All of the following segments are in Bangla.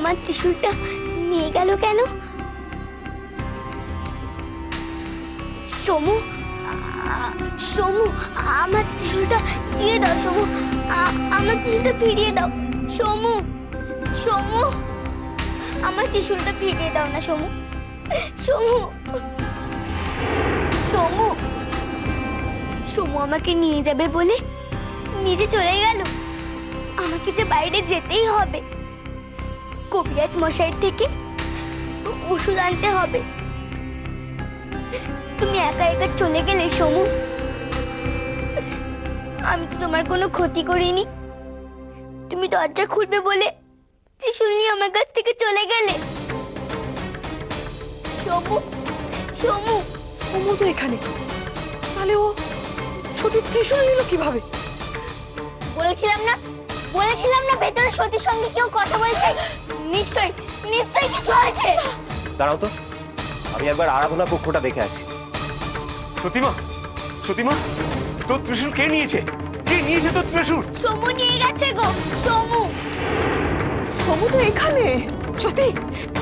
আমার ত্রিশূলটা নিয়ে গেল কেন? সমু, সমু, আমার ত্রিশূলটা দিয়ে দাও। সমু, আমার ত্রিশূলটা ফিরিয়ে দাও। সমু, সমু, আমার ত্রিশূলটা ফিরিয়ে দাও না। সমু, সমু, সমু, সমু আমাকে নিয়ে যাবে বলে নিজে চলে গেল। আমাকে যে বাইরে যেতেই হবে, কবিরাজ মশাইয়ের থেকে ওষুধ আনতে হবে। তুমি একা একা চলে গেলে সমু। আমি তো তোমার কোনো ক্ষতি করিনি। তুমি দরজা খুলবে বলে ত্রিশূল নিয়ে আমার কাছ থেকে চলে গেলে। সমু, সমু, সমু তো এখানে, তাহলে ও সতীর ত্রিশূল নিল কিভাবে? বলেছিলাম না ভেতরে সতীর সঙ্গে কেউ কথা বলছে। নিশ্চয়ই নিশ্চয়ই কিছু আছে। দাঁড়াও তো, আমি একবার আরাধনা কক্ষটা দেখে আসছি। সতীমা, সতীমা, তোর ত্রিশূল কে নিয়েছে? কে নিয়েছে তোর ত্রিশূল? সমু নিয়ে গেছে গো। সমু, সমু তো এখানে। সতী,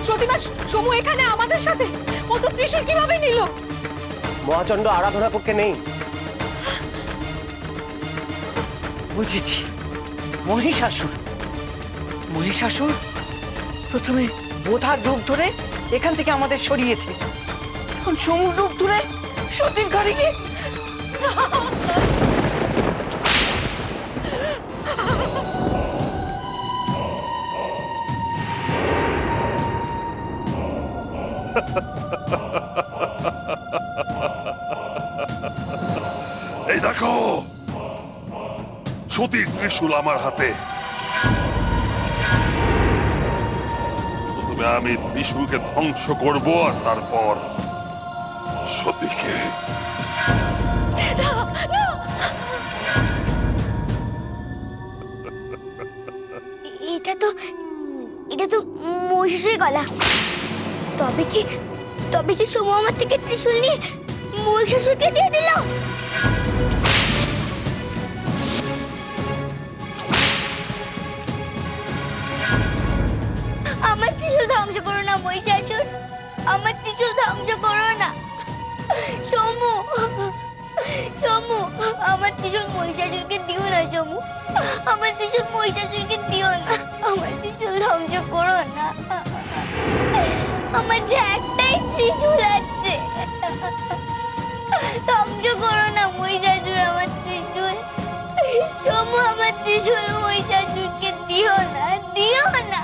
সতীমা, সমু এখানে আমাদের সাথে। ও তো ত্রিশূল কিভাবে নিল? মহাচন্ড আরাধনা কক্ষে নেই। বুঝেছি, মহিষাসুর। মহিষাসুর প্রথমে বোধার রূপ ধরে এখান থেকে আমাদের সরিয়েছে, এখন সমুর রূপ ধরে সতীর ঘরে গিয়ে। এই দেখো, সতীর ত্রিশূল আমার হাতে। প্রথমে আমি ত্রিশূলকে ধ্বংস করব, আর তারপর সতীকে। এটা তো মহিষাসুরের গলা। তবে কি সমু আমার থেকে ত্রিশূল নিয়ে মহিষাসুরকে দিয়ে দিল? আমার ত্রিশূল ধ্বংস করো না মহিষাসুর, আমার ত্রিশূল ধ্বংস করো না। সমু, সমু, আমার ত্রিশূল মহিষাসুরকে দিও না। সমু, আমার ত্রিশূল মহিষাসুরকে দিও না। আমার ত্রিশূল ধ্বংস করো না। আমার যে একটাই ত্রিশূল আছে, ধ্বংস করো না মহিষাসুর আমার ত্রিশূল। সমু, আমার ত্রিশূল মহিষাসুরকে দিও না, দিও না।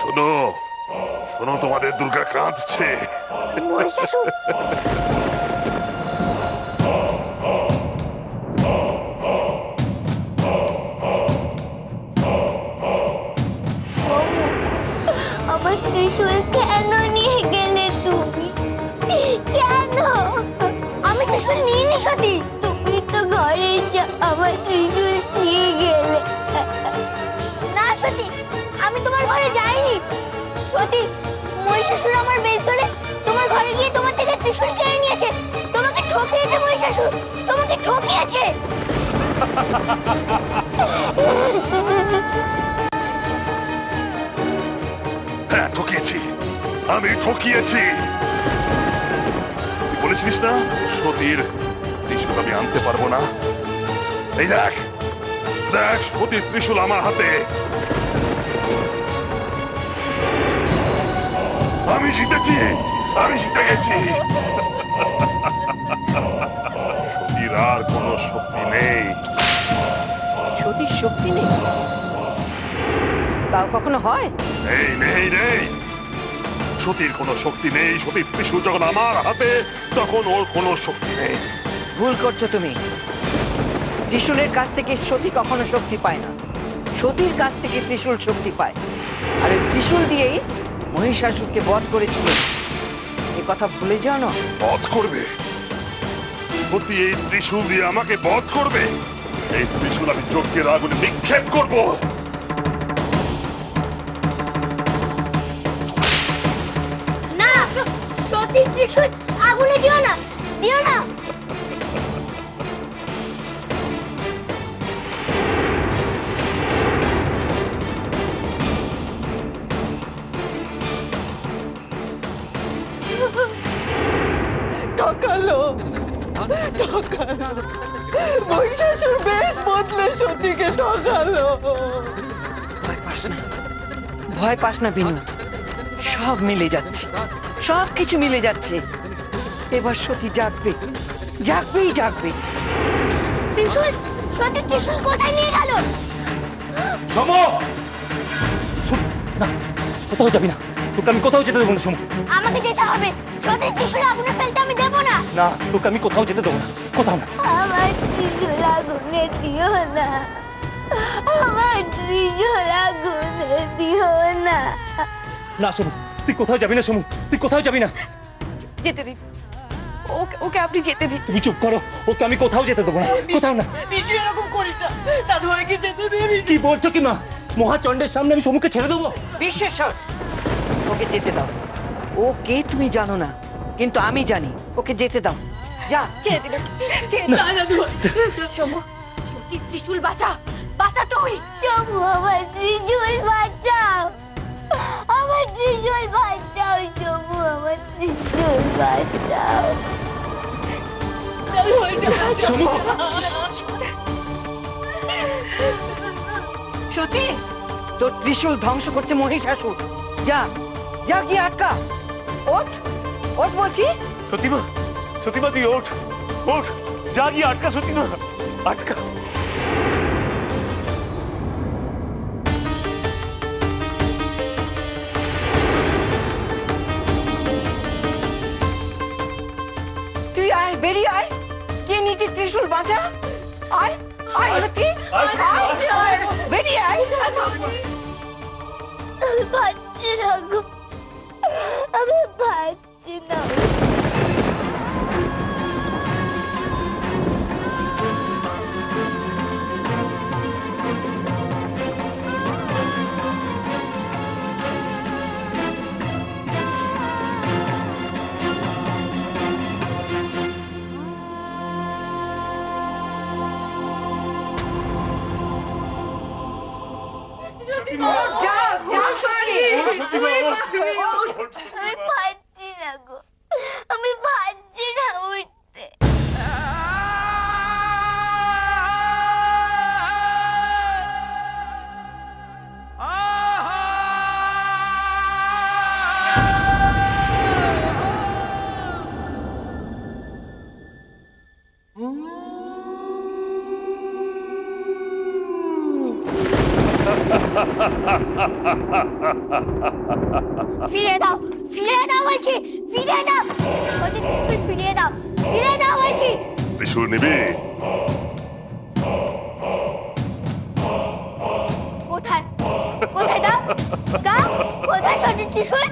শোনো, শোনো, তোমাদের দুর্গা কাঁদছে। মহিষাসুর, আমার ত্রিশূল কেন নিয়ে গেলে তুমি? কেন? আমি ত্রিশূল নিইনি সতী। তুমি তো ঘরে যা আমার ত্রিশূল নিয়ে গেলে। না সতী, আমি তোমার ঘরে যাইনি। সতী, মহিষাসুর আমার বেশ ধরে তোমার ঘরে গিয়ে তোমার থেকে ত্রিশূল কেড়ে নিয়েছে। তোমাকে ঠকিয়েছে মহিষাসুর, তোমাকে ঠকিয়েছে। হ্যাঁ, ঠকিয়েছি, আমি ঠকিয়েছি। তুই বলেছিস না সতীর ত্রিশূল আমি আনতে পারবো না? এই দেখ, দেখ, সতীর ত্রিশূল আমার হাতে। আমি জিতেছি, আমি জিতে গেছি। সতীর আর কোনো শক্তি নেই। সতীর শক্তি নেই? তাও কখনো হয়? নেই, নেই, নেই। সতীর কোনো শক্তি নেই। সতীর ত্রিশূল যখন আমার হাতে, তখন ওর কোনো শক্তি নেই। ভুল করছো তুমি। ত্রিশূলের কাছ থেকে সতী কখনো শক্তি পায় না, সতীর কাছ থেকে ত্রিশূল শক্তি পায়। আর ওই ত্রিশূল দিয়েই মহিষাসুরকে বধ করেছিল। এ কথা ভুলে যাও না। বধ করবে? সতী এই ত্রিশূল দিয়ে আমাকে বধ করবে? এই ত্রিশূল আমি যজ্ঞের আগুনে নিক্ষেপ করব। না, সতীর ত্রিশূল আগুনে দিও না, দিও না। ঠকালো ঠকালো মহিষাসুর বেশ বদলে সতীকে ঠকালো। ভয় পাস না বিনু, সব মিলে যাচ্ছে, সব কিছু মিলে যাচ্ছে। এবার সতী জাগবে, জাগবেই জাগবে। ত্রিশূল, সতীর ত্রিশূল কোথায় নিয়ে গেল? সম না, কোথাও যাবি না, তোকে আমি কোথাও যেতে দেবো না। সম, আমাকে যেতে হবে, সতীর ত্রিশূল আগুনে ফেলতে আমি দেবো না। না, তোকে আমি কোথাও যেতে দেবো না, কোথাও না। আমার ত্রিশূল আগুনে দিও না, আমার ত্রিশূল আগুনে দিও না। না সমু, তুই কোথাও যাবি না। সমু, তুই কোথাও যাবি না। যেতে দিন, ওকে আপনি যেতে দিন। তুমি চুপ করো, ওকে আমি কোথাও যেতে দেবো না, কোথাও না। বিশু এরকম করিস না, দাদু ভাইকে যেতে দিন। কি বলছো কি মা? মহাচণ্ডের সামনে আমি সমুখে ছেড়ে দেবো? বিশ্বেশ্বর, ওকে যেতে দাও। ও কে তুমি জানো না, কিন্তু আমি জানি। ওকে যেতে দাও, যা। ছেড়ে দিন, ছেড়ে দিন। দাদু ভাই, শোনো, সতীর ত্রিশূল বাঁচা, বাঁচা তুই। শম্ভু, আমার ত্রিশূল বাঁচাও, আমার ত্রিশূল বাঁচাও। শম্ভু, আমার ত্রিশূল বাঁচাও। দাদু ভাই, সমু, সতী, তোর ত্রিশূল ধ্বংস করছে মহিষাসুর। যা, যা গিয়ে আটকা। ওঠ, ওঠ বলছি। সতীমা, সতীমা তুই ওঠ, ওঠ, যা গিয়ে আটকা। সতীমা, আটকা। তুই আয়, বেরিয়ে আয়, গিয়ে নিচে ত্রিশূল বাঁচা। আয়, আয় সত্যি, বেরিয়ে আয়। আমি পাচ্ছি না গো, আমি পাচ্ছি না। যা, যা সত্যি। আমি পাচ্ছি না গো, আমি পাচ্ছি না উঠতে। ফিরে দাও, ফিরে দাও বলছি, ফিরে দাও। ওদের ত্রিশূল ফিরিয়ে দাও, ফিরে দাও বলছি। ত্রিশূল নিবি? কোথায়, কোথায় দাও, দাও, কোথায় সতীর ত্রিশূল?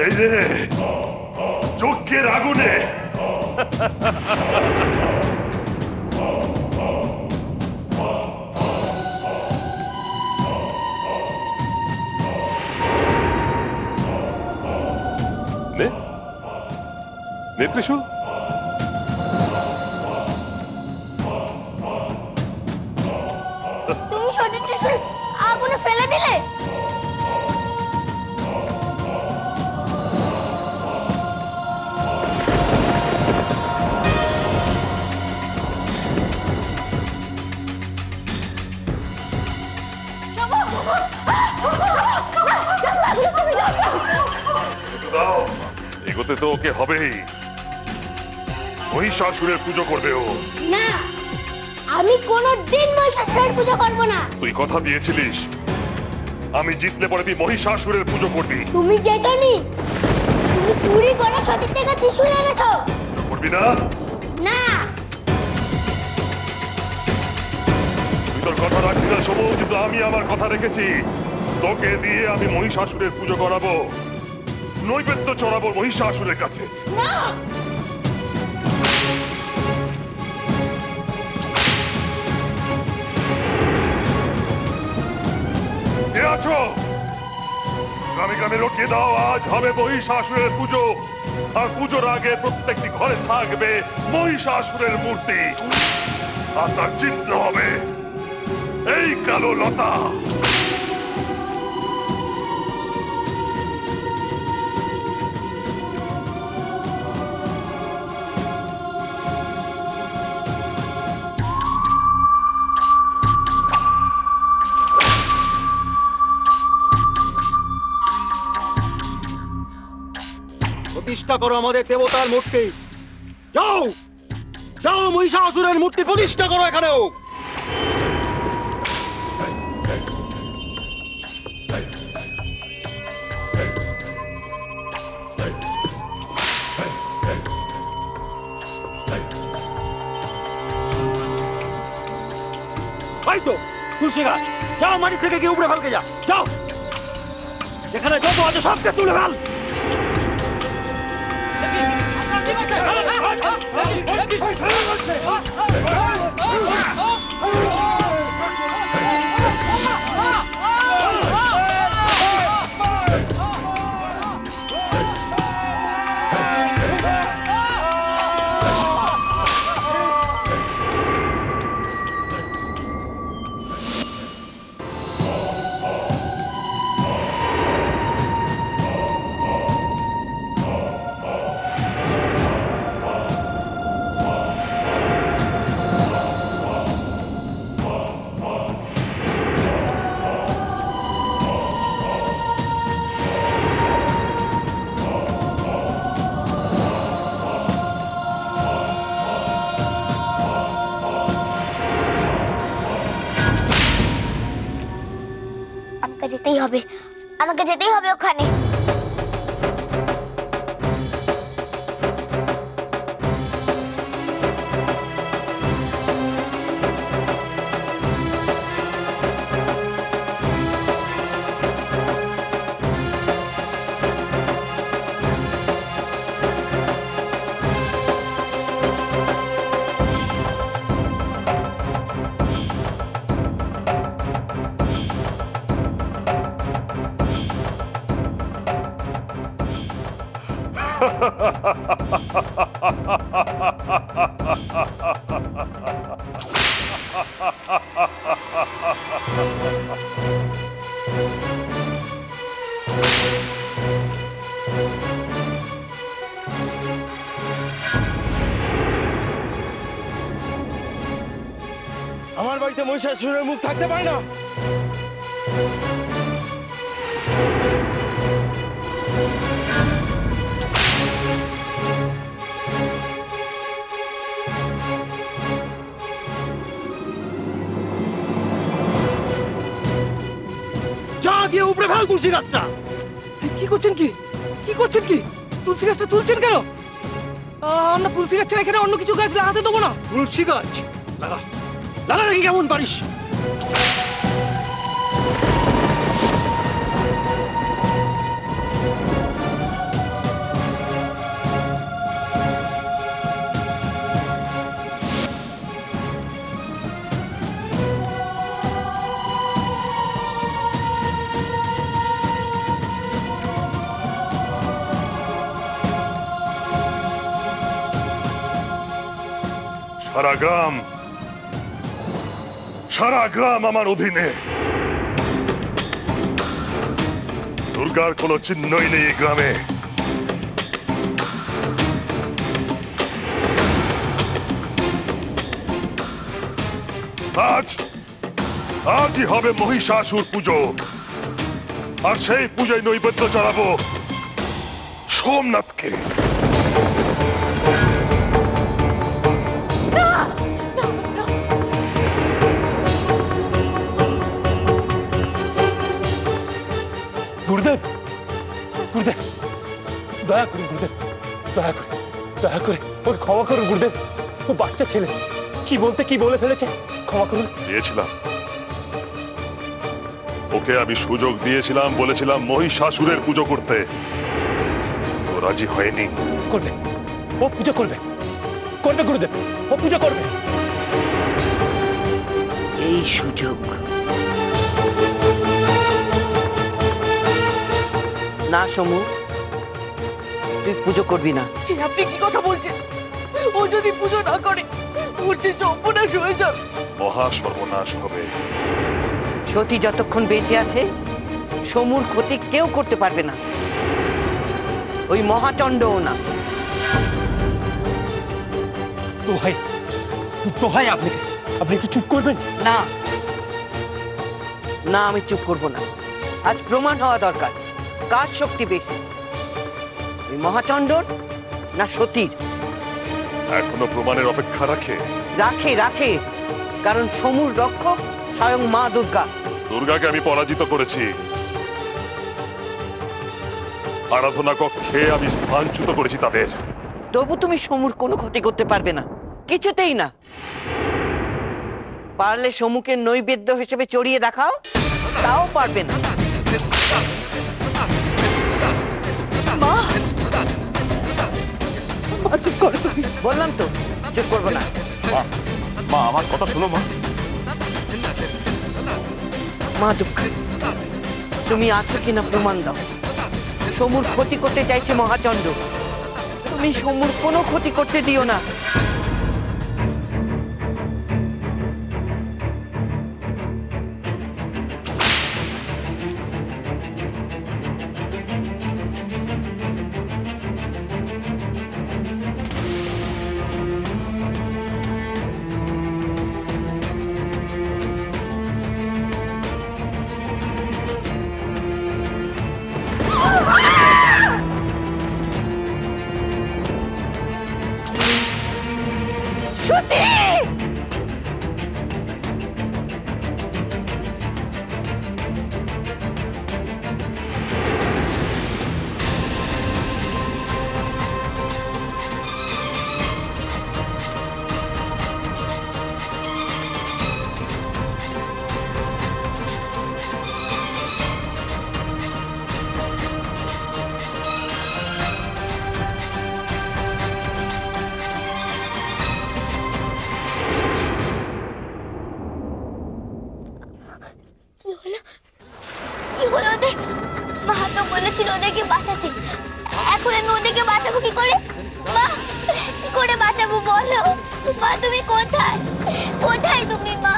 এই রে, যজ্ঞের আগুনে। নে, নে ত্রিশূল। তুমি সতীর ত্রিশূল আগুনে ফেলে দিলে। দাও, এগোতে তো ওকে হবেই। মহিষাসুরের পুজো করবে ও। না, আমি কোনোদিন মহিষাসুরের পুজো করব না। তুই কথা দিয়েছিলিস, আমি জিতলে পরে তুই মহিষাসুরের পুজো করবি। তুমি যেতনি, তুমি চুরি করে সতীর থেকে ত্রিশূল এনেছো। করবি না? না, তুই তোর কথা রাখবি না সমু, কিন্তু আমি আমার কথা রেখেছি। তোকে দিয়ে আমি মহিষাসুরের পুজো করাবো, নৈবেদ্য চড়াবো মহিষাসুরের কাছে। না, কে আছো? গ্রামে গ্রামে রটিয়ে দাও, আজ হবে মহিষাসুরের পুজো। আর পুজোর আগে প্রত্যেকটি ঘরে থাকবে মহিষাসুরের মূর্তি, আর তার চিহ্ন হবে এই কালো লতা। প্রতিষ্ঠা করো আমাদের দেবতার মূর্তি। যাও যাও, মহিষাসুরের মূর্তি প্রতিষ্ঠা করো এখানেও। তাই তো তুলসী গাছ, যাও মাটি থেকে গিয়ে উপরে ফেলকে যাও। এখানে যত আছে সবকে তুলে ফেল। আমাকে যেতেই হবে ওখানে। আমার বাড়িতে মহিষাসুরের মুখ থাকতে পারে না। যা গিয়ে উপরে ফেল তুলসী গাছটা। কি করছেন কি কি করছেন কি? তুলসী গাছটা তুলছেন কেন? আমরা তুলসী গাছ ছাড়া এখানে অন্য কিছু গাছ লাগাতে দেবো না। তুলসী গাছ লাগা, লাগা দেখি কেমন পারিস। সারা গ্রাম আমার অধীনে। দুর্গার কোনো চিহ্নই নেই এই গ্রামে। আজই হবে মহিষাসুর পুজো, আর সেই পূজায় নৈবেদ্য চড়াবো সোমনাথকে। গুরুদেব, গুরুদেব, দয়া করুন গুরুদেব, দয়া করে, দয়া করে ওর ক্ষমা করুন গুরুদেব। ও বাচ্চা ছেলে, কি বলতে কি বলে ফেলেছে, ক্ষমা করুন। দিয়েছিলাম ওকে, আমি সুযোগ দিয়েছিলাম, বলেছিলাম মহিষাসুরের পুজো করতে, ও রাজি হয়নি। করবে, ও পুজো করবে, করবে গুরুদেব, ও পুজো করবে। এই সুযোগ না সমু, তুই পুজো করবি না। আপনি কি কথা বলছেন? ও যদি পুজো না করে ওর যে সর্বনাশ হয়ে যাবে। মহা সর্বনাশ হবে। সতী যতক্ষণ বেঁচে আছে সমুর ক্ষতি কেউ করতে পারবে না, ওই মহাচণ্ডও না। তো ভাই আপনি একটু চুপ করবেন না না, আমি চুপ করব না। আজ প্রমাণ হওয়া দরকার কার শক্তি বেশি, ওই মহাচণ্ডর না সতীর। এখনো প্রমাণের অপেক্ষা রাখে? রাখে রাখে, কারণ সমুর রক্ষক স্বয়ং মা দুর্গা। দুর্গাকে আমি পরাজিত করেছি, আরাধনা কক্ষে আমি স্থানচ্যুত করেছি তাদের। তবু তুমি সমুর কোনো ক্ষতি করতে পারবে না, কিছুতেই না। পারলে সমুকে নৈবেদ্য হিসেবে চড়িয়ে দেখাও, তাও পারবে না। চুপ করো তুমি। বললাম তো চুপ করবো না। মা আমার কথা শোনো মা। মা দুর্গা, তুমি আছো কিনা প্রমাণ দাও। সমুর ক্ষতি করতে চাইছে মহাচন্দ্র, তুমি সমুর কোনো ক্ষতি করতে দিও না। কি হলো ওদের? মা তো বলেছিল ওদেরকে বাঁচাতে, এখন আমি ওদেরকে বাঁচাবো কি করে? মা, কি করে বাঁচাবো বলো? মা তুমি কোথায়? কোথায় তুমি মা?